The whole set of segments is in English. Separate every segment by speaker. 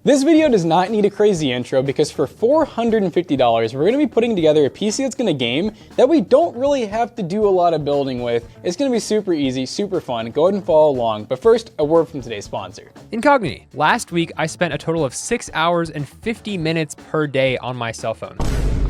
Speaker 1: This video does not need a crazy intro because for $450, we're going to be putting together a PC that's going to game that we don't really have to do a lot of building with. It's going to be super easy, super fun. Go ahead and follow along. But first, a word from today's sponsor.
Speaker 2: Incogni. Last week, I spent a total of 6 hours and 50 minutes per day on my cell phone.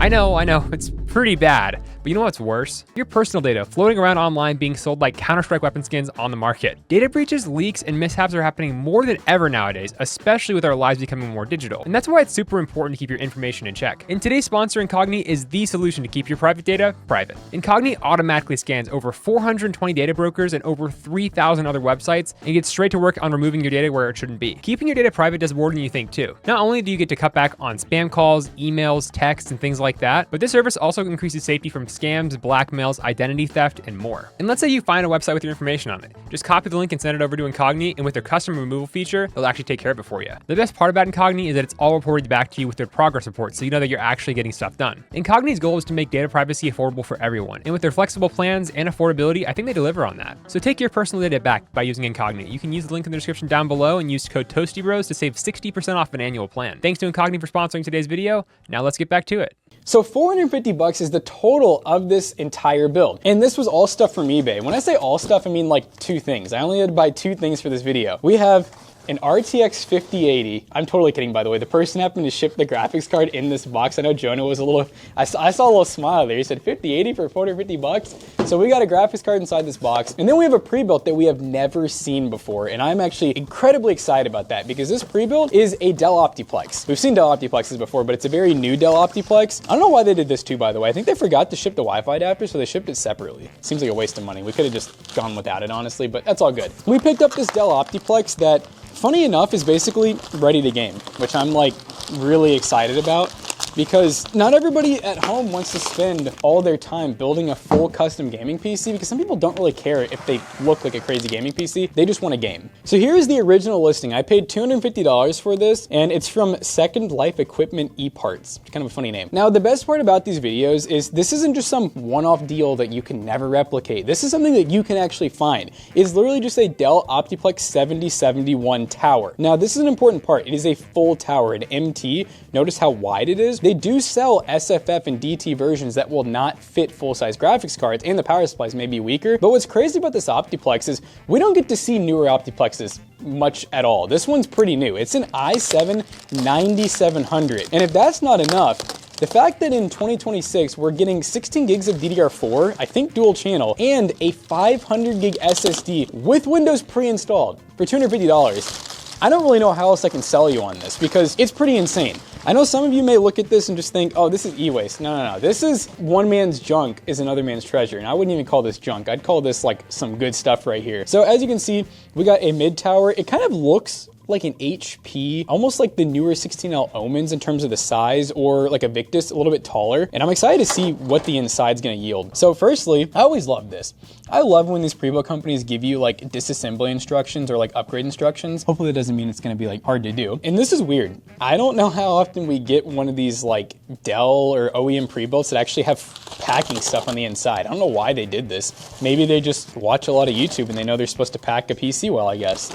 Speaker 2: I know, it's pretty bad, but you know what's worse? Your personal data floating around online being sold like Counter-Strike weapon skins on the market. Data breaches, leaks, and mishaps are happening more than ever nowadays, especially with our lives becoming more digital. And that's why it's super important to keep your information in check. And today's sponsor, Incogni, is the solution to keep your private data private. Incogni automatically scans over 420 data brokers and over 3,000 other websites and gets straight to work on removing your data where it shouldn't be. Keeping your data private does more than you think too. Not only do you get to cut back on spam calls, emails, texts, and things like that, but this service also increases safety from scams, blackmails, identity theft, and more. And let's say you find a website with your information on it. Just copy the link and send it over to Incogni, and with their custom removal feature, they'll actually take care of it for you. The best part about Incogni is that it's all reported back to you with their progress report, so you know that you're actually getting stuff done. Incogni's goal is to make data privacy affordable for everyone, and with their flexible plans and affordability, I think they deliver on that. So take your personal data back by using Incogni. You can use the link in the description down below and use code TOASTYBROS to save 60% off an annual plan. Thanks to Incogni for sponsoring today's video. Now let's get back to it.
Speaker 1: So $450 is the total of this entire build. And this was all stuff from eBay. When I say all stuff, I mean like two things. I only had to buy two things for this video. We have an RTX 5080. I'm totally kidding, by the way. The person happened to ship the graphics card in this box. I know Jonah was a little, I saw a little smile there. He said 5080 for $450. So we got a graphics card inside this box. And then we have a pre-built that we have never seen before. And I'm actually incredibly excited about that because this pre-built is a Dell OptiPlex. We've seen Dell OptiPlexes before, but it's a very new Dell OptiPlex. I don't know why they did this too, by the way. I think they forgot to ship the Wi-Fi adapter, so they shipped it separately. Seems like a waste of money. We could have just gone without it, honestly, but that's all good. We picked up this Dell OptiPlex that, funny enough, is basically ready to game, which I'm like really excited about because not everybody at home wants to spend all their time building a full custom gaming PC because some people don't really care if they look like a crazy gaming PC. They just want a game. So here is the original listing. I paid $250 for this and it's from Second Life Equipment eParts. Kind of a funny name. Now, the best part about these videos is this isn't just some one-off deal that you can never replicate. This is something that you can actually find. It's literally just a Dell OptiPlex 7071 tower. Now, this is an important part. It is a full tower, an MT. Notice how wide it is. They do sell SFF and DT versions that will not fit full-size graphics cards, and the power supplies may be weaker. But what's crazy about this OptiPlex is we don't get to see newer OptiPlexes much at all. This one's pretty new. It's an i7 9700. And if that's not enough, the fact that in 2026, we're getting 16 gigs of DDR4, I think dual channel, and a 500 gig SSD with Windows pre-installed for $250. I don't really know how else I can sell you on this because it's pretty insane. I know some of you may look at this and just think, oh, this is e-waste. No. This is one man's junk is another man's treasure. And I wouldn't even call this junk. I'd call this like some good stuff right here. So as you can see, we got a mid tower. It kind of looks like an HP, almost like the newer 16L Omens in terms of the size, or like a Victus, a little bit taller. And I'm excited to see what the inside's gonna yield. So firstly, I always love this. I love when these pre-built companies give you like disassembly instructions or like upgrade instructions. Hopefully that doesn't mean it's gonna be like hard to do. And this is weird. I don't know how often we get one of these like Dell or OEM pre-builts that actually have packing stuff on the inside. I don't know why they did this. Maybe they just watch a lot of YouTube and they know they're supposed to pack a PC well, I guess.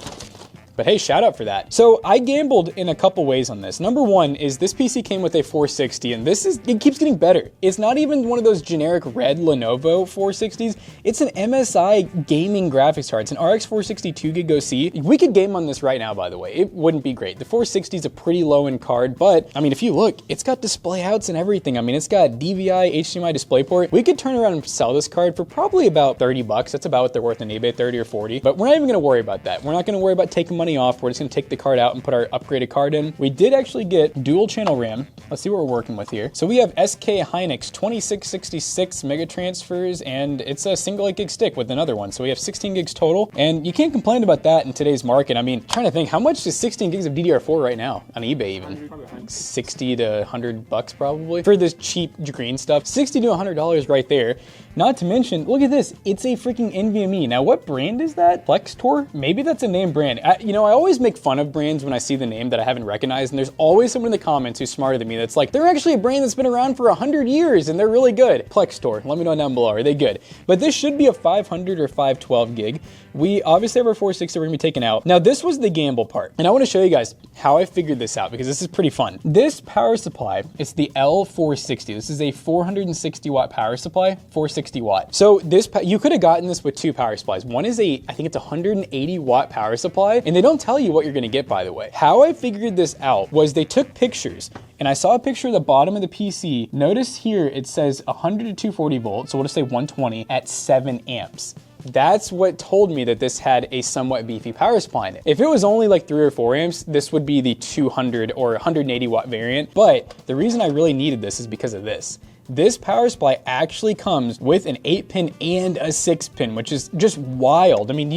Speaker 1: But hey, shout out for that. So I gambled in a couple ways on this. Number one is this PC came with a 460 and it keeps getting better. It's not even one of those generic red Lenovo 460s. It's an MSI gaming graphics card. It's an RX 460 2GB OC. We could game on this right now, by the way. It wouldn't be great. The 460 is a pretty low end card, but I mean, if you look, it's got display outs and everything. I mean, it's got DVI, HDMI DisplayPort. We could turn around and sell this card for probably about 30 bucks. That's about what they're worth on eBay, 30 or 40. But we're not even gonna worry about that. We're not gonna worry about taking money off. We're just gonna take the card out and put our upgraded card in. We did actually get dual channel RAM. Let's see what we're working with here. So we have SK Hynix 2666 mega transfers, and it's a single 8 gig stick with another one. So we have 16 gigs total, and you can't complain about that in today's market. I mean, I'm trying to think, how much is 16 gigs of DDR4 right now on eBay even? 60 to 100 bucks probably for this cheap green stuff. 60 to $100 right there. Not to mention, look at this. It's a freaking NVMe. Now, what brand is that? Plextor? Maybe that's a name brand. I always make fun of brands when I see the name that I haven't recognized, and there's always someone in the comments who's smarter than me that's like, they're actually a brand that's been around for 100 years and they're really good. Plextor, let me know down below, are they good? But this should be a 500 or 512 gig. we obviously have our 460 we're gonna be taking out. Now this was the gamble part, and I wanna show you guys how I figured this out because this is pretty fun. This power supply, it's the L460. This is a 460 watt power supply, 460 watt. So this, you could have gotten this with two power supplies. One is I think it's 180 watt power supply, and they don't tell you what you're gonna get, by the way. How I figured this out was they took pictures, and I saw a picture at the bottom of the PC. Notice here it says 100 to 240 volts, so we'll just say 120 at 7 amps. That's what told me that this had a somewhat beefy power supply in it. If it was only like 3 or 4 amps, this would be the 200 or 180 watt variant. But the reason I really needed this is because of this. This power supply actually comes with an 8-pin and a 6-pin, which is just wild. I mean,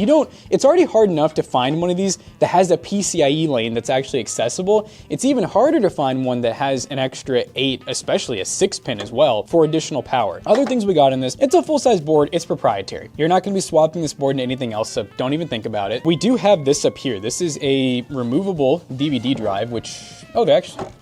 Speaker 1: it's already hard enough to find one of these that has a PCIe lane that's actually accessible. It's even harder to find one that has an extra 8, especially a 6-pin as well, for additional power. Other things we got in this, it's a full-size board, it's proprietary. You're not gonna be swapping this board into anything else, so don't even think about it. We do have this up here. This is a removable DVD drive, which, oh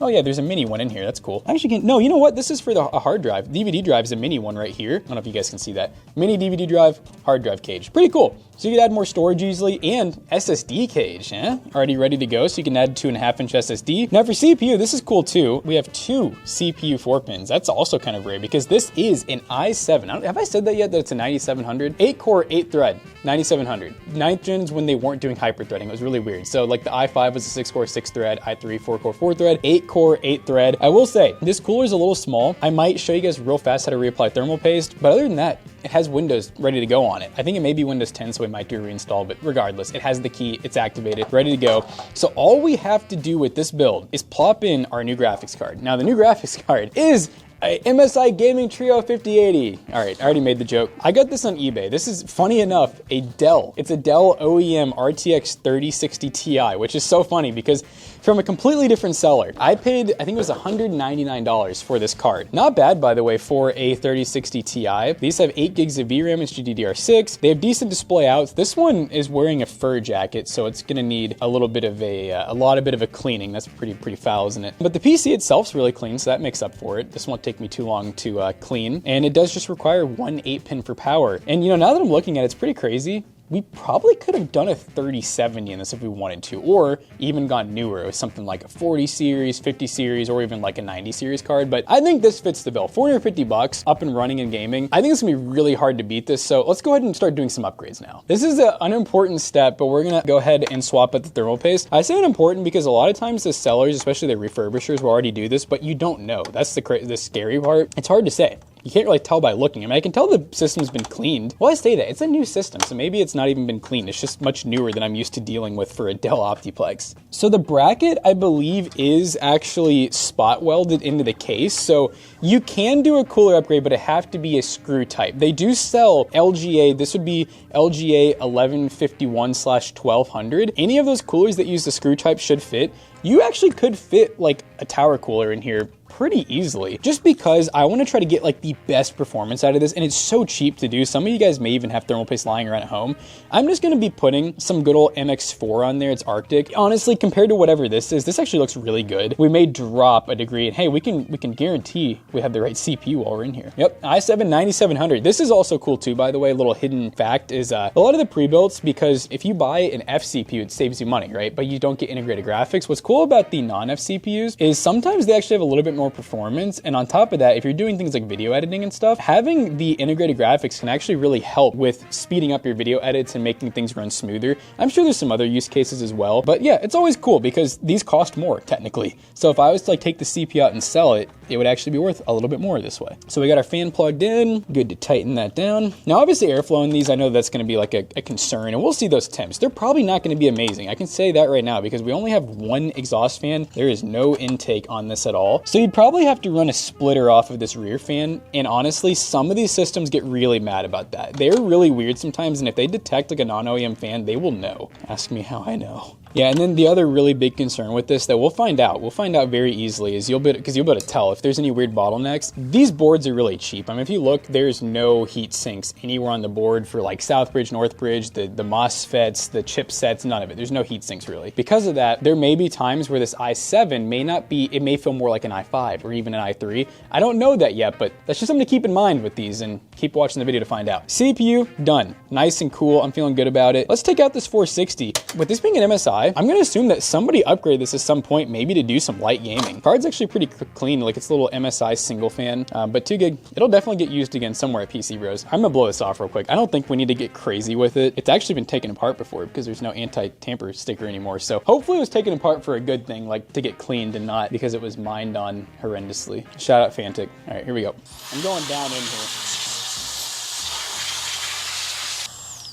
Speaker 1: yeah, there's a mini one in here, that's cool. Actually, no, you know what? This is for a hard drive. DVD drive is a mini one right here. I don't know if you guys can see that. Mini DVD drive, hard drive cage. Pretty cool. So you can add more storage easily, and SSD cage, already ready to go, so you can add 2.5-inch SSD. Now for CPU, this is cool too. We have 2 CPU 4-pins. That's also kind of rare because this is an i7. Have I said that yet, that it's a 9700? 8-core, 8-thread, 9700. 9th gens when they weren't doing hyper-threading. It was really weird. So like the i5 was a 6-core, 6-thread, i3, 4-core, 4-thread, 8-core, 8-thread. I will say, this cooler is a little small. I might show you guys real fast how to reapply thermal paste, but other than that, it has Windows ready to go on it. I think it may be Windows 10, so we might do a reinstall, but regardless, it has the key, it's activated, ready to go. So all we have to do with this build is plop in our new graphics card. Now the new graphics card is a MSI Gaming Trio 5080. All right, I already made the joke. I got this on eBay. This is, funny enough, a Dell. It's a Dell OEM RTX 3060 Ti, which is so funny because from a completely different seller. I paid, I think it was $199 for this card. Not bad, by the way, for a 3060 Ti. These have 8 gigs of VRAM, it's GDDR6. They have decent display outs. This one is wearing a fur jacket, so it's gonna need a little bit of a cleaning. That's pretty foul, isn't it? But the PC itself's really clean, so that makes up for it. This won't take me too long to clean. And it does just require 1 8-pin for power. And you know, now that I'm looking at it, it's pretty crazy. We probably could have done a 3070 in this if we wanted to, or even gone newer with something like a 40 series, 50 series, or even like a 90 series card. But I think this fits the bill. 450 bucks up and running in gaming. I think it's gonna be really hard to beat this. So let's go ahead and start doing some upgrades now. This is an unimportant step, but we're gonna go ahead and swap out the thermal paste. I say unimportant because a lot of times the sellers, especially the refurbishers, will already do this, but you don't know. That's the scary part. It's hard to say. You can't really tell by looking. I mean, I can tell the system's been cleaned. Well, I say that. It's a new system, so maybe it's not even been cleaned. It's just much newer than I'm used to dealing with for a Dell OptiPlex. So the bracket, I believe, is actually spot welded into the case. So you can do a cooler upgrade, but it have to be a screw type. They do sell LGA. This would be LGA 1151/1200. Any of those coolers that use the screw type should fit. You actually could fit like a tower cooler in here pretty easily, just because I want to try to get like the best performance out of this, and it's so cheap to do. Some of you guys may even have thermal paste lying around at home. I'm just going to be putting some good old MX4 on there. It's Arctic. Honestly, compared to whatever this is, this actually looks really good. We may drop a degree, and hey, we can guarantee we have the right CPU while we're in here. Yep, i7 9700. This is also cool too, by the way. A little hidden fact is a lot of the pre-builts, because if you buy an F CPU, it saves you money, right? But you don't get integrated graphics. What's cool about the non-F CPUs is sometimes they actually have a little bit more performance, and on top of that, if you're doing things like video editing and stuff, having the integrated graphics can actually really help with speeding up your video edits and making things run smoother. I'm sure there's some other use cases as well, but yeah, it's always cool because these cost more technically. So if I was to like take the CPU out and sell it, it would actually be worth a little bit more this way. So we got our fan plugged in, good to tighten that down. Now obviously airflow in these, I know that's gonna be like a concern, and we'll see those temps. They're probably not gonna be amazing. I can say that right now because we only have one exhaust fan. There is no intake on this at all. So you'd probably have to run a splitter off of this rear fan, and honestly, some of these systems get really mad about that. They're really weird sometimes, and if they detect like a non-OEM fan, they will know. Ask me how I know. Yeah, and then the other really big concern with this that we'll find out very easily is you'll be able to tell if there's any weird bottlenecks. These boards are really cheap. I mean, if you look, there's no heat sinks anywhere on the board for like Southbridge, Northbridge, the MOSFETs, the chipsets, none of it. There's no heat sinks really. Because of that, there may be times where this i7 may not be, it may feel more like an i5 or even an i3. I don't know that yet, but that's just something to keep in mind with these, and keep watching the video to find out. CPU, done. Nice and cool. I'm feeling good about it. Let's take out this 460. With this being an MSI, I'm gonna assume that somebody upgraded this at some point, maybe to do some light gaming. Card's actually pretty clean, like it's a little MSI single fan, but 2 gig, it'll definitely get used again somewhere at PC Bros. I'm gonna blow this off real quick. I don't think we need to get crazy with it. It's actually been taken apart before because there's no anti-tamper sticker anymore. So hopefully it was taken apart for a good thing, like to get cleaned and not because it was mined on horrendously. Shout out Fantic. All right, here we go. I'm going down in here.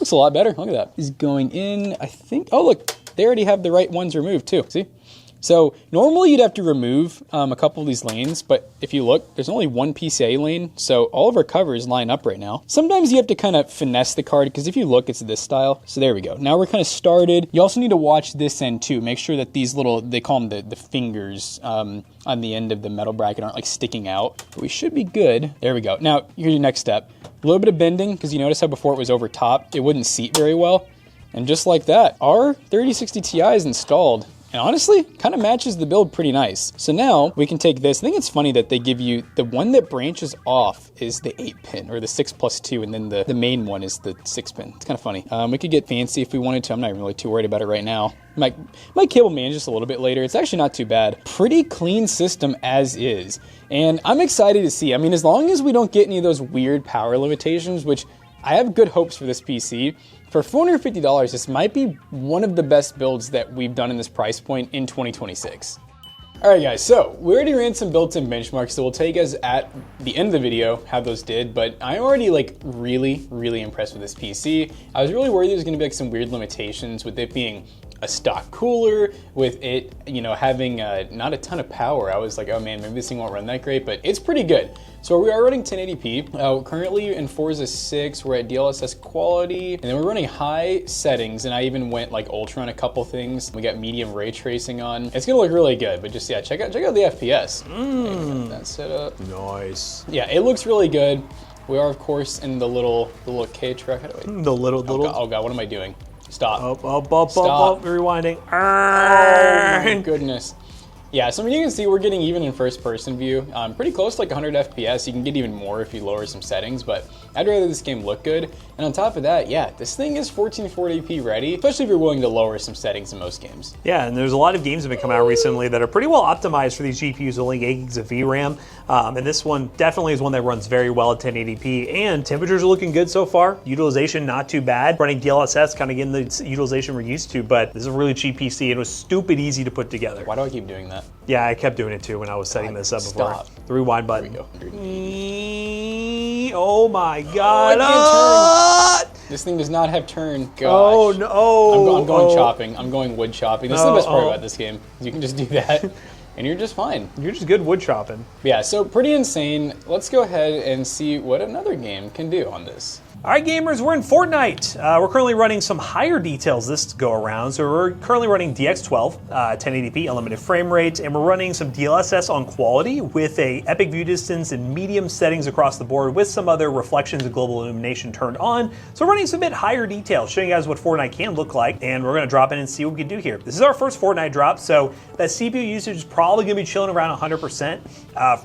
Speaker 1: Looks a lot better. Look at that. He's going in, I think. Oh, look, they already have the right ones removed too. See? So normally you'd have to remove a couple of these lanes, but if you look, there's only one PCA lane, so all of our covers line up right now. Sometimes you have to kind of finesse the card, because if you look, it's this style. So there we go. Now we're kind of started. You also need to watch this end too. Make sure that these little, they call them the fingers on the end of the metal bracket aren't like sticking out. But we should be good. There we go. Now, here's your next step. A little bit of bending, because you notice how before it was over top, it wouldn't seat very well. And just like that, our 3060 Ti is installed. And honestly, kind of matches the build pretty nice. So now we can take this. I think it's funny that they give you, the one that branches off is the 8-pin or the 6+2, and then the main one is the 6-pin. It's kind of funny. We could get fancy if we wanted to. I'm not even really too worried about it right now. My cable man just a little bit later. It's actually not too bad. Pretty clean system as is. And I'm excited to see. I mean, as long as we don't get any of those weird power limitations, which I have good hopes for this PC. For $450, this might be one of the best builds that we've done in this price point in 2026. All right, guys, so we already ran some built-in benchmarks, so we'll take us at the end of the video how those did, but I'm already like really impressed with this PC. I was really worried there was gonna be like some weird limitations with it being a stock cooler, with it, you know, having not a ton of power. I was like, oh man, maybe this thing won't run that great, but it's pretty good. So we are running 1080p. Currently in Forza 6, we're at DLSS quality, and then we're running high settings, and I even went like ultra on a couple things. We got medium ray tracing on. It's gonna look really good, but just, yeah, check out the FPS. That set up.
Speaker 3: Nice.
Speaker 1: Yeah, it looks really good. We are, of course, in the little K truck. How do I?
Speaker 3: The little.
Speaker 1: Oh God, what am I doing? Stop.
Speaker 3: Up,
Speaker 1: Stop.
Speaker 3: rewinding.
Speaker 1: Oh my goodness. Yeah, so I mean, you can see we're getting even in first person view. Pretty close to like 100 FPS. You can get even more if you lower some settings, but I'd rather this game look good. And on top of that, yeah, this thing is 1440p ready, especially if you're willing to lower some settings in most games.
Speaker 3: Yeah, and there's a lot of games that have been coming out recently that are pretty well optimized for these GPUs, only 8 gigs of VRAM. And this one definitely is one that runs very well at 1080p, and temperatures are looking good so far. Utilization not too bad. Running DLSS, kind of getting the utilization we're used to, but this is a really cheap PC and it was stupid easy to put together.
Speaker 1: Why do I keep doing that?
Speaker 3: Yeah, I kept doing it too when I was setting this up before.
Speaker 1: Stop.
Speaker 3: The rewind button.
Speaker 1: There we go.
Speaker 3: Oh my God.
Speaker 1: I can't turn. This thing does not have turn. Gosh.
Speaker 3: Oh no.
Speaker 1: I'm going chopping. I'm going wood chopping. This is the best part about this game. You can just do that and you're just fine.
Speaker 3: You're just good wood chopping.
Speaker 1: Yeah, so pretty insane. Let's go ahead and see what another game can do on this.
Speaker 3: All right, gamers, we're in Fortnite. We're currently running some higher details this go around. So we're currently running DX12, 1080p, unlimited frame rate, and we're running some DLSS on quality with a epic view distance and medium settings across the board with some other reflections and global illumination turned on. So we're running some bit higher details, showing you guys what Fortnite can look like, and we're gonna drop in and see what we can do here. This is our first Fortnite drop, so that CPU usage is probably gonna be chilling around 100%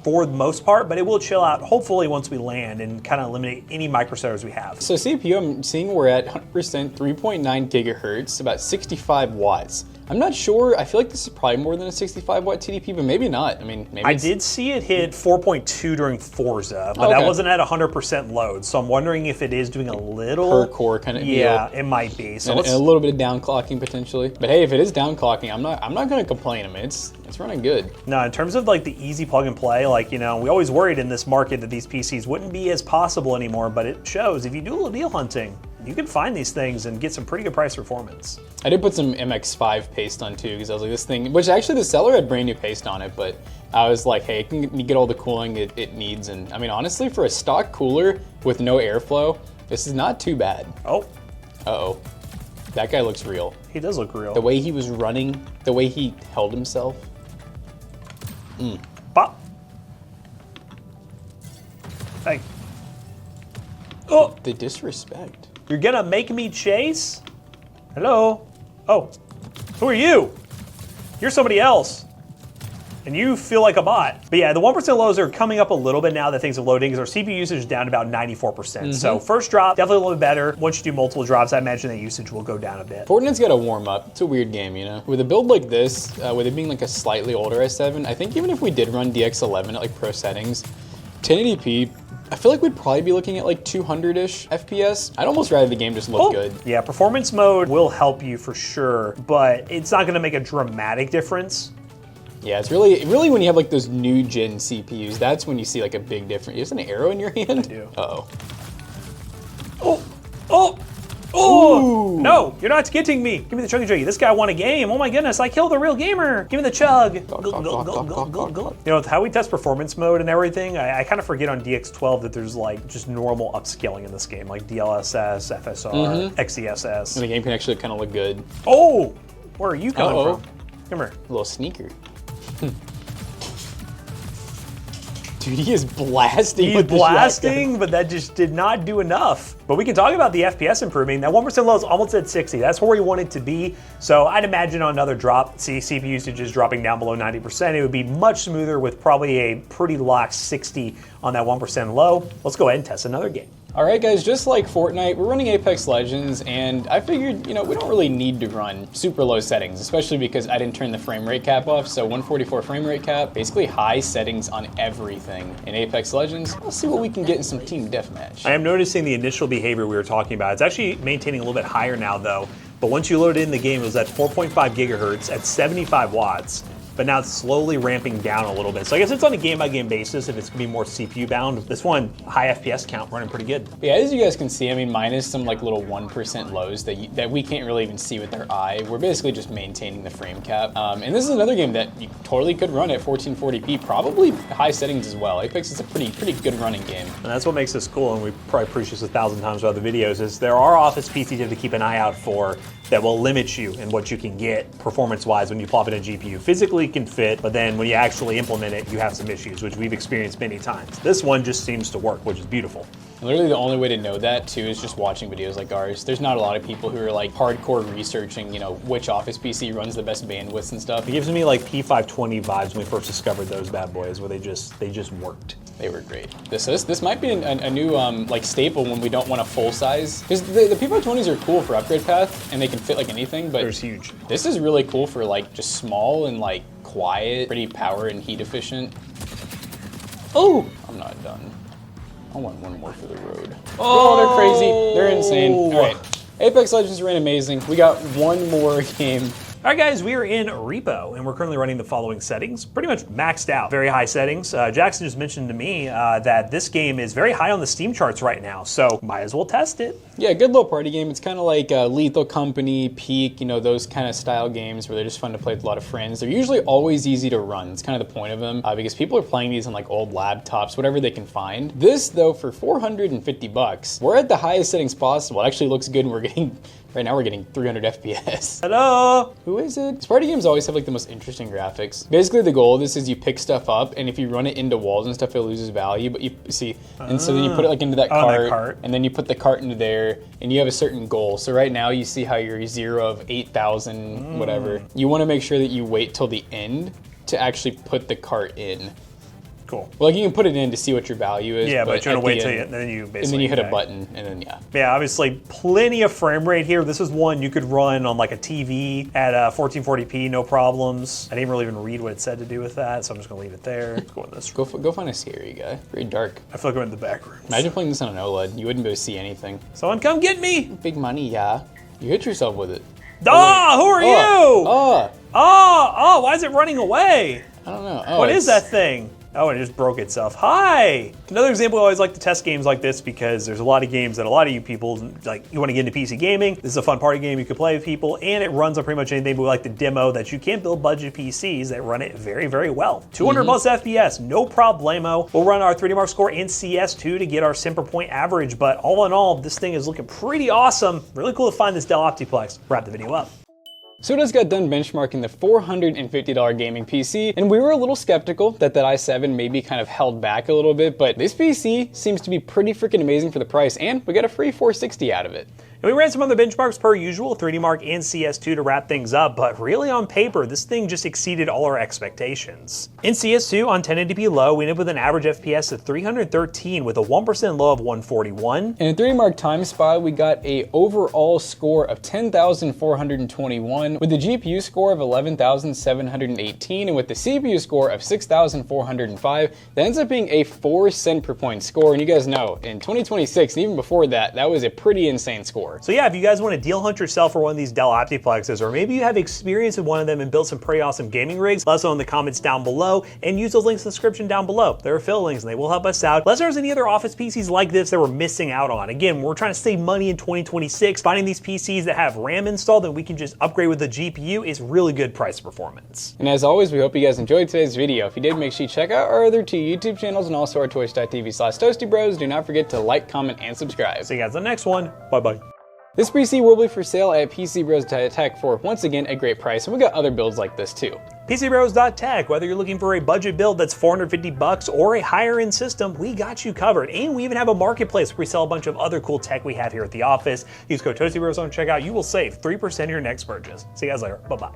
Speaker 3: for the most part, but it will chill out hopefully once we land and kind of eliminate any microstutters we have.
Speaker 1: So CPU, I'm seeing we're at 100%, 3.9 gigahertz, about 65 watts. I'm not sure. I feel like this is probably more than a 65 watt TDP, but maybe not. I mean, maybe
Speaker 3: I did see it hit 4.2 during Forza, but that wasn't at 100% load. So I'm wondering if it is doing a little
Speaker 1: per core kind of deal.
Speaker 3: Yeah, it might be. So
Speaker 1: and a little bit of downclocking potentially. But hey, if it is downclocking, I'm not going to complain. I mean, it's running good.
Speaker 3: No, in terms of like the easy plug and play, like, you know, we always worried in this market that these PCs wouldn't be as possible anymore, but it shows if you do a little deal hunting, you can find these things and get some pretty good price performance.
Speaker 1: I did put some MX5 paste on too, because I was like, this thing, which actually the seller had brand new paste on it, but I was like, hey, it can get all the cooling it needs. And I mean, honestly, for a stock cooler with no airflow, this is not too bad.
Speaker 3: Oh.
Speaker 1: Uh-oh. That guy looks real.
Speaker 3: He does look real.
Speaker 1: The way he was running, the way he held himself.
Speaker 3: Pop. Hey. Oh,
Speaker 1: The disrespect.
Speaker 3: you're gonna make me chase? Hello? Oh, who are you? You're somebody else. And you feel like a bot. But yeah, the 1% lows are coming up a little bit now that things are loading because our CPU usage is down to about 94%. So first drop, definitely a little bit better. Once you do multiple drops, I imagine that usage will go down a bit.
Speaker 1: Fortnite's got to warm up. It's a weird game, you know? With a build like this, with it being like a slightly older i7, I think even if we did run DX11 at like pro settings, 1080p, I feel like we'd probably be looking at like 200-ish FPS. I'd almost rather the game just look good.
Speaker 3: Yeah, performance mode will help you for sure, but it's not gonna make a dramatic difference.
Speaker 1: Yeah, it's really when you have like those new gen CPUs, that's when you see like a big difference. You have an arrow in your hand?
Speaker 3: I do.
Speaker 1: Uh-oh.
Speaker 3: Oh, oh, oh!
Speaker 1: Ooh.
Speaker 3: No, you're not getting me. Give me the chuggy chuggy. This guy won a game. Oh my goodness, I killed a real gamer. Give me the chug. You know, with how we test performance mode and everything, I kind of forget on DX12 that there's like just normal upscaling in this game, like DLSS, FSR, XESS.
Speaker 1: And the game can actually kind of look good.
Speaker 3: Oh, where are you coming from? Come here.
Speaker 1: A little sneaker. Dude, he is blasting.
Speaker 3: He's blasting, but that just did not do enough. But we can talk about the FPS improving. That 1% low is almost at 60. That's where we want it to be. So I'd imagine on another drop, CPU usage is dropping down below 90%. It would be much smoother with probably a pretty locked 60 on that 1% low. Let's go ahead and test another game.
Speaker 1: All right, guys, just like Fortnite, we're running Apex Legends, and I figured, you know, we don't really need to run super low settings, especially because I didn't turn the frame rate cap off, so 144 frame rate cap, basically high settings on everything in Apex Legends. Let's see what we can get in some team deathmatch.
Speaker 3: I am noticing the initial behavior we were talking about. It's actually maintaining a little bit higher now, though, but once you load it in the game, it was at 4.5 gigahertz at 75 watts. But now it's slowly ramping down a little bit. So I guess it's on a game-by-game basis if it's gonna be more CPU bound. This one, high FPS count, running pretty good.
Speaker 1: Yeah, as you guys can see, I mean, minus some like little 1% lows that we can't really even see with our eye. We're basically just maintaining the frame cap. And this is another game that you totally could run at 1440p, probably high settings as well. Apex is a pretty good running game.
Speaker 3: And that's what makes this cool, and we probably preached this 1,000 times throughout the videos, is there are office PCs you have to keep an eye out for that will limit you in what you can get performance-wise when you plop in a GPU. Physically can fit, but then when you actually implement it, you have some issues, which we've experienced many times. This one just seems to work, which is beautiful.
Speaker 1: And literally the only way to know that too is just watching videos like ours. There's not a lot of people who are like hardcore researching, you know, which office PC runs the best bandwidths and stuff.
Speaker 3: It gives me like P520 vibes when we first discovered those bad boys, where they just worked.
Speaker 1: They were great. This might be a new like staple when we don't want a full size. Because the P520s are cool for upgrade path and they can fit like anything, but
Speaker 3: There's huge.
Speaker 1: This is really cool for like just small and like quiet, pretty power and heat efficient. Oh, I'm not done. I want one more for the road. Oh, they're crazy. They're insane. All right, Apex Legends ran amazing. We got one more game.
Speaker 3: All right, guys, we are in REPO, and we're currently running the following settings, pretty much maxed out. Very high settings. Jackson just mentioned to me that this game is very high on the Steam charts right now, so might as well test it.
Speaker 1: Yeah, good little party game. It's kind of like Lethal Company, Peak, you know, those kind of style games where they're just fun to play with a lot of friends. They're usually always easy to run. It's kind of the point of them because people are playing these on like old laptops, whatever they can find. This, though, for 450 bucks, we're at the highest settings possible. It actually looks good, and we're getting... Right now we're getting 300 FPS.
Speaker 3: Hello?
Speaker 1: Who is it? These party games always have like the most interesting graphics. Basically the goal of this is you pick stuff up, and if you run it into walls and stuff, it loses value, but you see, and so then you put it like into that cart, and then you put the cart into there, and you have a certain goal. So right now you see how you're 0 of 8,000, whatever. You wanna make sure that you wait till the end to actually put the cart in.
Speaker 3: Cool.
Speaker 1: Well, like you can put it in to see what your value is.
Speaker 3: Yeah, but you want to wait till you, then you basically...
Speaker 1: And then you hit a button, and then yeah.
Speaker 3: Yeah, obviously plenty of frame rate here. This is one you could run on like a TV at 1440p, no problems. I didn't really even read what it said to do with that, so I'm just gonna leave it there. Let's go in this room.
Speaker 1: Go find a scary guy. Very dark.
Speaker 3: I feel like I'm in the back room.
Speaker 1: Imagine playing this on an OLED. You wouldn't be able to see anything.
Speaker 3: Someone come get me!
Speaker 1: Big money, yeah. You hit yourself with it.
Speaker 3: Ah, who are you?
Speaker 1: Oh,
Speaker 3: Oh, why is it running away?
Speaker 1: I don't know. Oh,
Speaker 3: What is that thing? Oh, and it just broke itself. Hi! Another example, I always like to test games like this because there's a lot of games that a lot of you people, like, you want to get into PC gaming. This is a fun party game you can play with people, and it runs on pretty much anything. We like to demo that you can build budget PCs that run it very, very well. 200 plus FPS, no problemo. We'll run our 3D Mark score in CS2 to get our sim per point average, but all in all, this thing is looking pretty awesome. Really cool to find this Dell OptiPlex. Wrap the video up.
Speaker 1: So we just got done benchmarking the $450 gaming PC, and we were a little skeptical that i7 maybe kind of held back a little bit, but this PC seems to be pretty freaking amazing for the price, and we got a free 460 out of it.
Speaker 3: And we ran some other benchmarks per usual, 3D Mark and CS2 to wrap things up, but really on paper, this thing just exceeded all our expectations. In CS2 on 1080p low, we ended up with an average FPS of 313 with a 1% low of 141.
Speaker 1: And in 3D Mark Time Spy, we got a overall score of 10,421 with a GPU score of 11,718 and with the CPU score of 6,405. That ends up being a 4 cent per point score, and you guys know, in 2026 and even before that, that was a pretty insane score.
Speaker 3: So yeah, if you guys want to deal hunt yourself for one of these Dell OptiPlexes, or maybe you have experience with one of them and built some pretty awesome gaming rigs, let us know in the comments down below, and use those links in the description down below. They're affiliate links and they will help us out. Let us know if there's any other office PCs like this that we're missing out on. Again, we're trying to save money in 2026. Finding these PCs that have RAM installed that we can just upgrade with the GPU is really good price performance.
Speaker 1: And as always, we hope you guys enjoyed today's video. If you did, make sure you check out our other 2 YouTube channels and also our twitch.tv/ToastyBros. Do not forget to like, comment, and subscribe.
Speaker 3: See you guys in the next one. Bye-bye.
Speaker 1: This PC will be for sale at PCBros.tech for, once again, a great price, and we got other builds like this too.
Speaker 3: PCBros.tech, whether you're looking for a budget build that's $450 or a higher end system, we got you covered. And we even have a marketplace where we sell a bunch of other cool tech we have here at the office. Use code ToastyBros on checkout. You will save 3% of your next purchase. See you guys later. Bye-bye.